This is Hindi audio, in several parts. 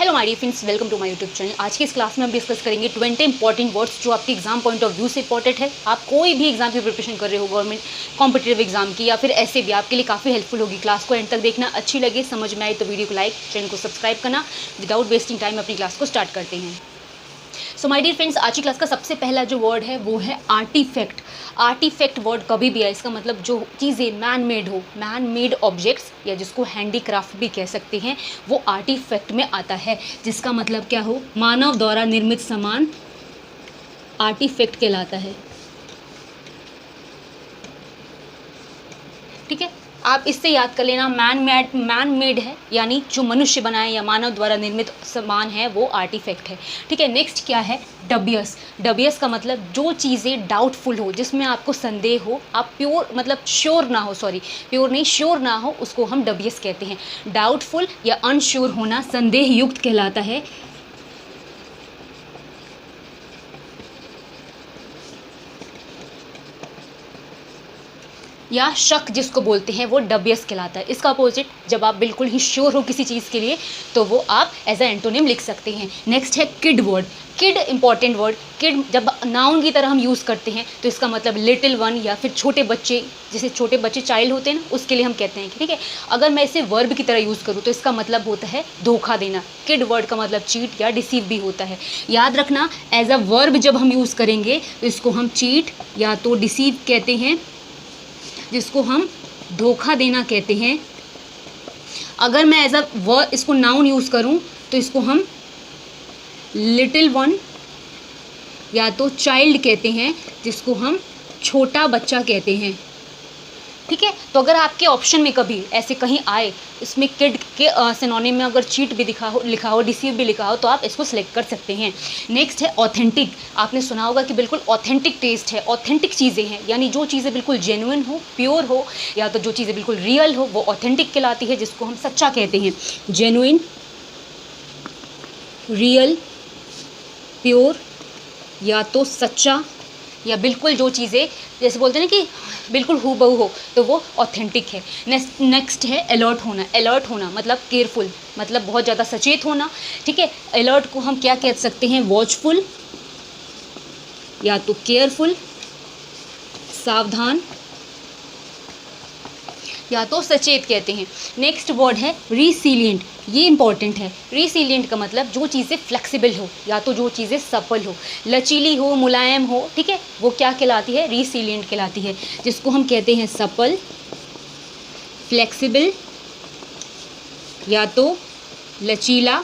Hello my dear friends, welcome to my YouTube channel. आज की इस क्लास में हम डिस्कस करेंगे 20 इंपॉर्टेंट वर्ड्स जो आपके एग्जाम पॉइंट ऑफ व्यू से इंपॉर्टेंट है। आप कोई भी एग्जाम की प्रिपरेशन कर रहे हो, गवर्नमेंट कॉम्पिटिटिव एग्जाम की या फिर ऐसे भी, आपके लिए काफ़ी हेल्पफुल होगी। क्लास को एंड तक देखना, अच्छी लगे, समझ में आए तो वीडियो को लाइक, चैनल को सब्सक्राइब करना। विदाउट वेस्टिंग टाइम अपनी क्लास को स्टार्ट करते हैं। सो माय डियर फ्रेंड्स, आज की क्लास का सबसे पहला जो वर्ड है वो है आर्टिफैक्ट। आर्टिफैक्ट वर्ड कभी भी है, इसका मतलब जो चीज़ें मैन मेड हो, मैन मेड ऑब्जेक्ट्स या जिसको हैंडीक्राफ्ट भी कह सकते हैं, वो आर्टिफैक्ट में आता है। जिसका मतलब क्या हो, मानव द्वारा निर्मित सामान आर्टिफैक्ट कहलाता है। ठीक है, आप इससे याद कर लेना, मैन मेड है यानी जो मनुष्य बनाए या मानव द्वारा निर्मित सामान है वो आर्टिफैक्ट है। ठीक है, नेक्स्ट क्या है, डबियस। डबियस का मतलब जो चीज़ें डाउटफुल हो, जिसमें आपको संदेह हो, आप प्योर मतलब श्योर ना हो, सॉरी प्योर नहीं, श्योर ना हो, उसको हम डबियस कहते हैं। डाउटफुल या अनश्योर होना संदेह युक्त कहलाता है। या शक जिसको बोलते हैं वो डबियस कहलाता है। इसका अपोजिट जब आप बिल्कुल ही श्योर हो किसी चीज़ के लिए तो वो आप एज अ एंटोनिम लिख सकते हैं। नेक्स्ट है kid word. Kid important word. Kid जब नाउन की तरह हम यूज़ करते हैं तो इसका मतलब लिटिल वन या फिर छोटे बच्चे, जैसे छोटे बच्चे चाइल्ड होते हैं ना, उसके लिए हम कहते हैं। ठीक है, अगर मैं इसे वर्ब की तरह यूज़ करूँ तो इसका मतलब होता है धोखा देना। किड वर्ड का मतलब चीट या डिसीव भी होता है। याद रखना, एज अ वर्ब जब हम यूज़ करेंगे तो इसको हम चीट या तो डिसीव कहते हैं, जिसको हम धोखा देना कहते हैं। अगर मैं एज अ वर्ड इसको नाउन यूज़ करूं तो इसको हम लिटिल वन या तो चाइल्ड कहते हैं, जिसको हम छोटा बच्चा कहते हैं। ठीक है, तो अगर आपके ऑप्शन में कभी ऐसे कहीं आए, इसमें किड के सिनोनिम में अगर चीट भी लिखा हो, डिसीव भी लिखा हो, तो आप इसको सेलेक्ट कर सकते हैं। नेक्स्ट है ऑथेंटिक। आपने सुना होगा कि बिल्कुल ऑथेंटिक टेस्ट है, ऑथेंटिक चीज़ें हैं, यानी जो चीज़ें बिल्कुल जेन्युइन हो, प्योर हो, या तो जो चीज़ें बिल्कुल रियल हो वो ऑथेंटिक कहलाती है, जिसको हम सच्चा कहते हैं। जेन्युइन, रियल, प्योर या तो सच्चा, या बिल्कुल जो चीज़ें जैसे बोलते हैं ना कि बिल्कुल हूबहू हो, तो वो ऑथेंटिक है। नेक्स्ट है अलर्ट होना। अलर्ट होना मतलब केयरफुल, मतलब बहुत ज़्यादा सचेत होना। ठीक है, अलर्ट को हम क्या कह सकते हैं, वॉचफुल या तो केयरफुल, सावधान या तो सचेत कहते हैं। नेक्स्ट वर्ड है रिसिलिएंट। ये इंपॉर्टेंट है। रिसिलिएंट का मतलब जो चीज़ें फ्लेक्सिबल हो या तो जो चीज़ें सफल हो, लचीली हो, मुलायम हो। ठीक है, वो क्या कहलाती है, रिसिलिएंट कहलाती है, जिसको हम कहते हैं सफल, फ्लेक्सिबल या तो लचीला।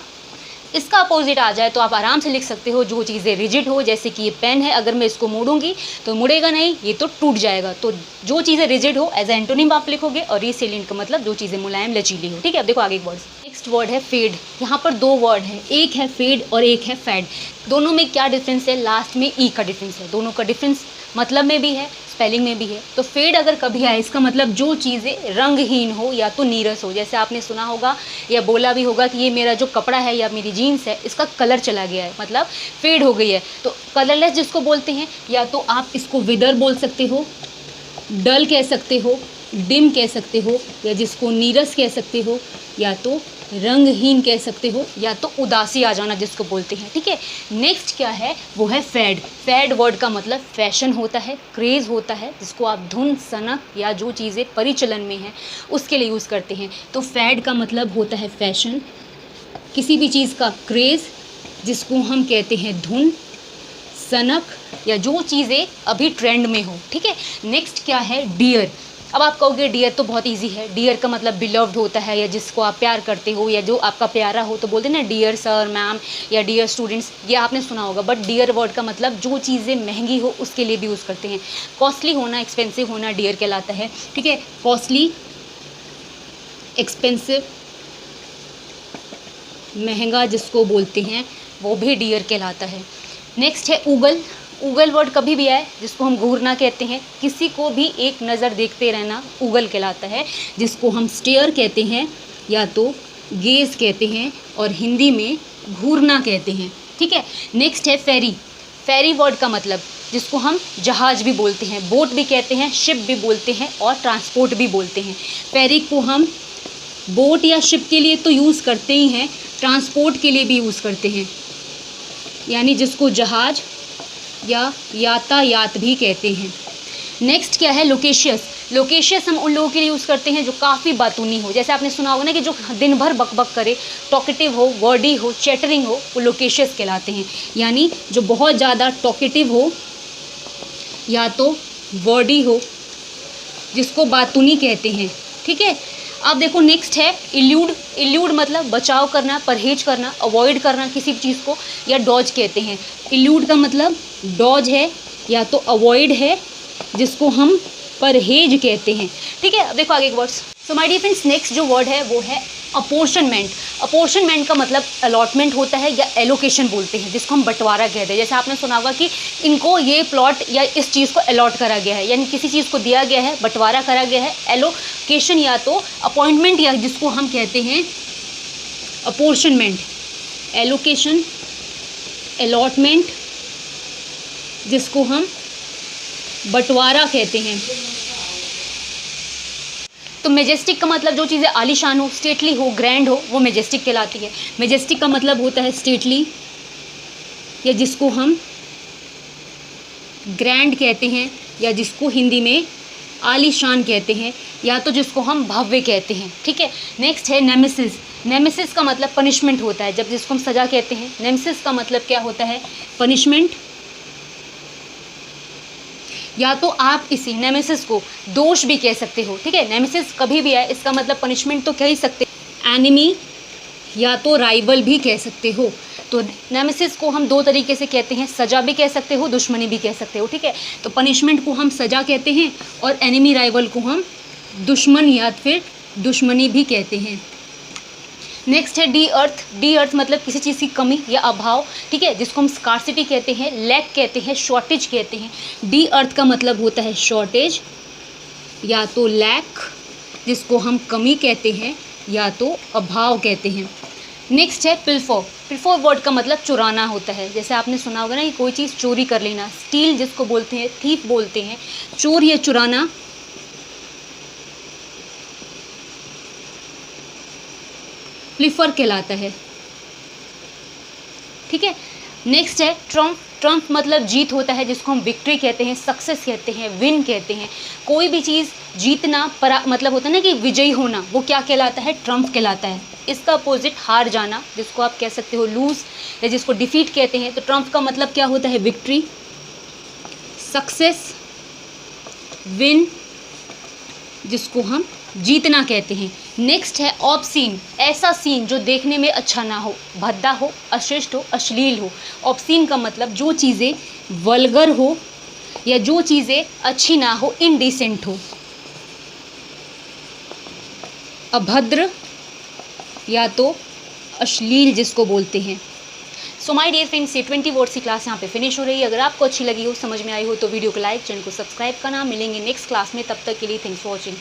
इसका अपोजिट आ जाए तो आप आराम से लिख सकते हो जो चीज़ें रिजिड हो, जैसे कि ये पेन है, अगर मैं इसको मोड़ूंगी तो मुड़ेगा नहीं, ये तो टूट जाएगा। तो जो चीज़ें रिजिड हो एज ए एंटोनिम आप लिखोगे, और रिसिलिएंट का मतलब जो चीज़ें मुलायम, लचीली हो। ठीक है, अब देखो आगे एक वर्ड। नेक्स्ट वर्ड है फेड। यहाँ पर दो वर्ड है, एक है फेड और एक है फैड। दोनों में क्या डिफरेंस है, लास्ट में ई का डिफरेंस है। दोनों का डिफरेंस मतलब में भी है, स्पेलिंग में भी है। तो फेड अगर कभी आए, इसका मतलब जो चीज़ें रंगहीन हो या तो नीरस हो। जैसे आपने सुना होगा या बोला भी होगा कि ये मेरा जो कपड़ा है या मेरी जीन्स है, इसका कलर चला गया है, मतलब फेड हो गई है। तो कलरलेस जिसको बोलते हैं, या तो आप इसको विदर बोल सकते हो, डल कह सकते हो, डिम कह सकते हो, या जिसको नीरस कह सकते हो, या तो रंगहीन कह सकते हो, या तो उदासी आ जाना जिसको बोलते हैं। ठीक है, नेक्स्ट क्या है, वो है फैड। फैड वर्ड का मतलब फैशन होता है, क्रेज़ होता है, जिसको आप धुन, सनक या जो चीज़ें परिचलन में हैं उसके लिए यूज़ करते हैं। तो फैड का मतलब होता है फैशन, किसी भी चीज़ का क्रेज़, जिसको हम कहते हैं धुन, सनक या जो चीज़ें अभी ट्रेंड में हो। ठीक है, नेक्स्ट क्या है, डियर। अब आप कहोगे डियर तो बहुत इजी है। डियर का मतलब बिलव्ड होता है, या जिसको आप प्यार करते हो या जो आपका प्यारा हो, तो बोलते हैं ना डियर सर, मैम या डियर स्टूडेंट्स, ये आपने सुना होगा। बट डियर वर्ड का मतलब जो चीज़ें महंगी हो उसके लिए भी यूज़ करते हैं। कॉस्टली होना, एक्सपेंसिव होना डियर कहलाता है। ठीक है, कॉस्टली, एक्सपेंसिव, महंगा जिसको बोलते हैं वो भी डियर कहलाता है। नेक्स्ट है उगल। उगल वर्ड कभी भी आए, जिसको हम घूरना कहते हैं, किसी को भी एक नज़र देखते रहना उगल कहलाता है, जिसको हम स्टेयर कहते हैं या तो गेज कहते हैं, और हिंदी में घूरना कहते हैं। ठीक है, नेक्स्ट है फेरी। फेरी वर्ड का मतलब जिसको हम जहाज़ भी बोलते हैं, बोट भी कहते हैं, शिप भी बोलते हैं और ट्रांसपोर्ट भी बोलते हैं। फेरी को हम बोट या शिप के लिए तो यूज़ करते ही हैं, ट्रांसपोर्ट के लिए भी यूज़ करते हैं, यानी जिसको जहाज या यातायात भी कहते हैं। नेक्स्ट क्या है, लोकेशियस। लोकेशियस हम उन लोगों के लिए यूज़ करते हैं जो काफ़ी बातूनी हो, जैसे आपने सुना होगा ना कि जो दिन भर बकबक करे, टॉकेटिव हो, वर्डी हो, चैटरिंग हो, वो लोकेशियस कहलाते हैं, यानी जो बहुत ज़्यादा टॉकेटिव हो या तो वर्डी हो, जिसको बातूनी कहते हैं। ठीक है, अब देखो नेक्स्ट है इल्यूड। इल्यूड मतलब बचाव करना, परहेज करना, अवॉइड करना किसी भी चीज़ को, या डॉज कहते हैं। इल्यूड का मतलब डॉज है या तो अवॉइड है, जिसको हम परहेज कहते हैं। ठीक है, अब देखो आगे एक words. So my dear friends, next जो वर्ड है वो है अपोर्शनमेंट। अपोर्शनमेंट का मतलब अलॉटमेंट होता है या एलोकेशन बोलते हैं, जिसको हम बंटवारा कहते हैं। जैसे आपने सुना होगा कि इनको ये प्लॉट या इस चीज़ को अलॉट करा गया है, यानी किसी चीज़ को दिया गया है, बंटवारा करा गया है। एलोकेशन या तो अपॉइंटमेंट, या जिसको हम कहते हैं अपोर्शनमेंट। एलोकेशन, अलॉटमेंट, जिसको हम बंटवारा कहते हैं। तो मेजेस्टिक का मतलब जो चीज़ें आलीशान हो, स्टेटली हो, ग्रैंड हो, वो मेजेस्टिक कहलाती है। मेजेस्टिक का मतलब होता है स्टेटली, या जिसको हम ग्रैंड कहते हैं, या जिसको हिंदी में आलीशान कहते हैं, या तो जिसको हम भव्य कहते हैं। ठीक है, नेक्स्ट है नेमेसिस। नेमेसिस का मतलब पनिशमेंट होता है, जब जिसको हम सज़ा कहते हैं। नेमेसिस का मतलब क्या होता है, पनिशमेंट, या तो आप इसी नेमेसिस को दोष भी कह सकते हो। ठीक है, नेमेसिस कभी भी है, इसका मतलब पनिशमेंट तो कह ही सकते, एनिमी या तो राइवल भी कह सकते हो। तो नेमेसिस को हम दो तरीके से कहते हैं, सज़ा भी कह सकते हो, दुश्मनी भी कह सकते हो। ठीक है, तो पनिशमेंट को हम सज़ा कहते हैं और एनिमी राइवल को हम दुश्मन या फिर दुश्मनी भी कहते हैं। नेक्स्ट है डी अर्थ। डी अर्थ मतलब किसी चीज़ की कमी या अभाव। ठीक है, जिसको हम स्कार्सिटी कहते हैं, लैक कहते हैं, शॉर्टेज कहते हैं। डी अर्थ का मतलब होता है शॉर्टेज या तो लैक, जिसको हम कमी कहते हैं या तो अभाव कहते हैं। नेक्स्ट है पिल्फर। पिल्फर वर्ड का मतलब चुराना होता है। जैसे आपने सुना होगा ना कि कोई चीज़ चोरी कर लेना, स्टील जिसको बोलते हैं, थीफ बोलते हैं। चोर या चुराना, प्लीफर कहलाता है। ठीक है, नेक्स्ट है ट्रम्प। ट्रम्प मतलब जीत होता है, जिसको हम विक्ट्री कहते हैं, सक्सेस कहते हैं, विन कहते हैं। कोई भी चीज़ जीतना मतलब होता है ना कि विजयी होना, वो क्या कहलाता है, ट्रम्प कहलाता है। इसका अपोजिट हार जाना, जिसको आप कह सकते हो लूज, या जिसको डिफीट कहते हैं। तो ट्रम्प का मतलब क्या होता है, विक्ट्री, सक्सेस, विन, जिसको हम जीतना कहते हैं। नेक्स्ट है ऑब्सीन। ऐसा सीन जो देखने में अच्छा ना हो, भद्दा हो, अशिष्ट हो, अश्लील हो। ऑब्सीन का मतलब जो चीज़ें वल्गर हो या जो चीज़ें अच्छी ना हो, इनडिसेंट हो। अभद्र या तो अश्लील जिसको बोलते हैं। सो माय डियर फ्रेंड्स, ये 20 वर्ड्स की क्लास यहाँ पे फिनिश हो रही है। अगर आपको अच्छी लगी हो, समझ में आई हो, तो वीडियो को लाइक, चैनल को सब्सक्राइब करना। मिलेंगे नेक्स्ट क्लास में, तब तक के लिए थैंक्स फॉर वॉचिंग।